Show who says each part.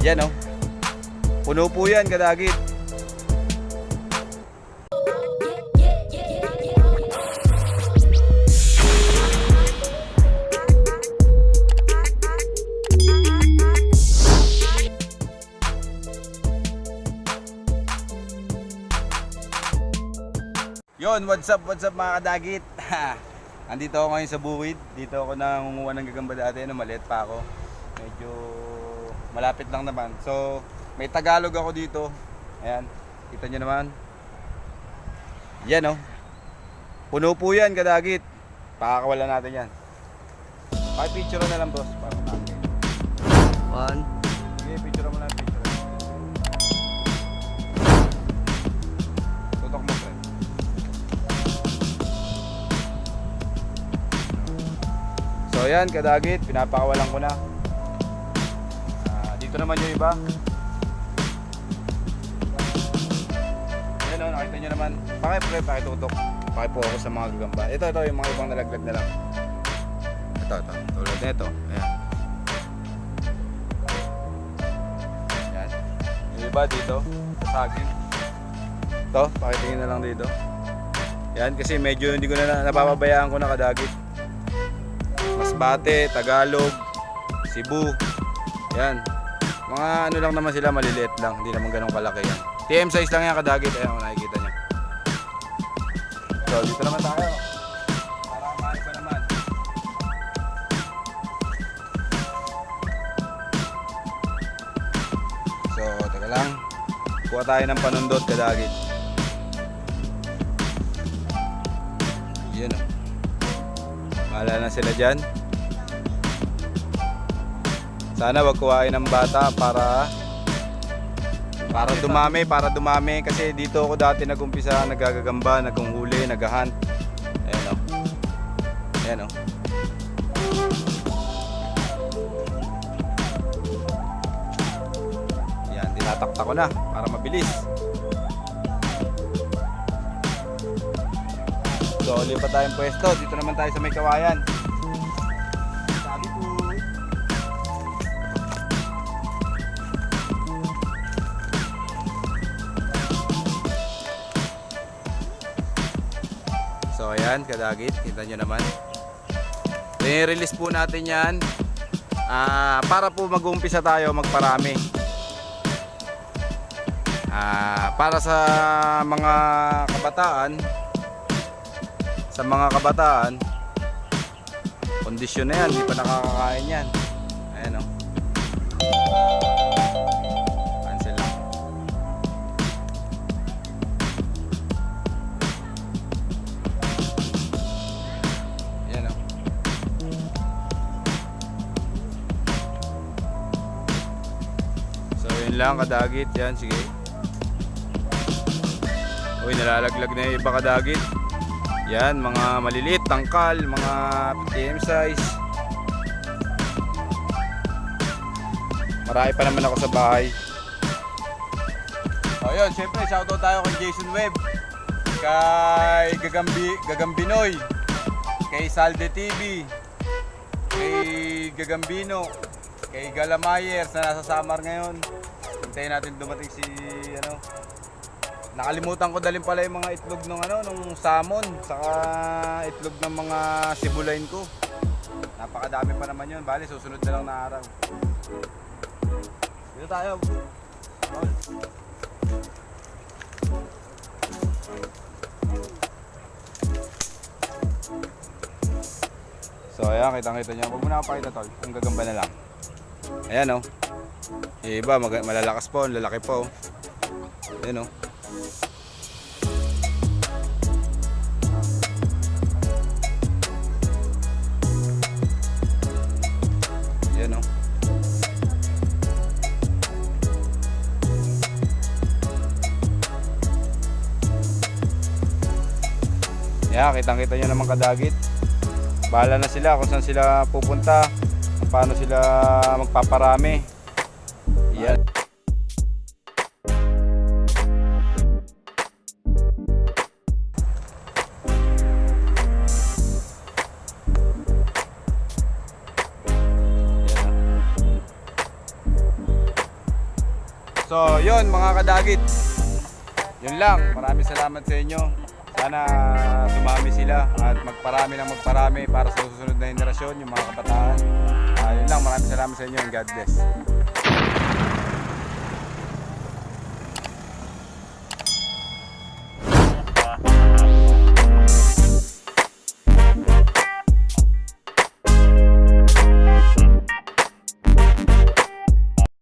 Speaker 1: Yan oh. Puno po yan kadagit. Yon, what's up mga kadagit. Andito ako ngayon sa bukid. Dito ako nangunguha ng gagamba dati. Maliit pa ako. Medyo malapit lang naman. So, may Tagalog ako dito. Ayan, kita nyo naman. Yan oh. Puno po yan kadagit. Pakakawalan natin yan. Picture na lang boss. Para makakita.
Speaker 2: One.
Speaker 1: Sige, picture mo lang. Tutok mo friend. So yan kadagit, pinapakawalan ko na. Dito naman yung iba. Ayan o, nakita nyo naman. Pakitutok. Pakipokus sa mga gagamba. Ito yung mga ibang nalaglag na lang. Ito, tulad na ito. Ayan. Ayan. Yung iba dito, sa saging. Ito, pakitingin na lang dito. Yan, kasi medyo hindi ko na napapabayaan ko na kadagit. Masbate, Tagalog, Cebu. Yan. Mga ano lang naman sila, maliliit lang. Hindi naman ganun kalaki yan. TM size lang yan kadagit. Ayan kung nakikita nyo. So, dito naman tayo. Para maiba naman. So, teka lang. Kuha tayo ng panundot kadagit. Yun o. Bahala na sila dyan. Sana wag kuhain ng bata para dumami kasi dito ako dati nagumpisa, nagagagamba, naghuli, naghahunt. Ayan o. Ayan o. Yan, tinatakta ko na para mabilis. So, lipat tayong pwesto. Dito naman tayo sa may kawayan. Sabi po. So, ayan, kadagit. Kita nyo naman. I-release po natin yan. Para po mag-umpisa tayo magparami. Para sa mga kabataan, kondisyon na yan, hindi pa nakakakain yan. Ayan o. Cancel lang. Ayan o. So yun lang kadagit yan, sige. Uy, nalalaglag na yung iba kadagit. Yan, mga maliliit, tangkal, mga PTM size. Marami pa naman ako sa bahay. O yun, syempre shoutout tayo kay Jason Webb, kay Gagambinoy, kay Salde TV, kay Gagambino, kay Galamayer na nasa Samar ngayon. Hintayin natin dumating si nakalimutan ko dalhin pala yung mga itlog ng nung salmon, saka itlog ng mga sibulain ko. Napakadami pa naman yun. Bali, susunod na lang na araw. Dito tayo. So ayan, kitang-kita nyo. Huwag mo na kapakita tol. Ang gagamba na lang. Ayan o. Iba, malalakas po. Lalaki po. Ayan o. Yeah, kitang-kita nyo naman kadagit. Bahala na sila kung saan sila pupunta, kung paano sila magpaparami. Yan. So, yun mga kadagit. Yun lang. Maraming salamat sa inyo. Sana dumami sila at magparami para sa susunod na henerasyon, yung mga kabataan. Yun lang. Maraming salamat sa inyo and God bless.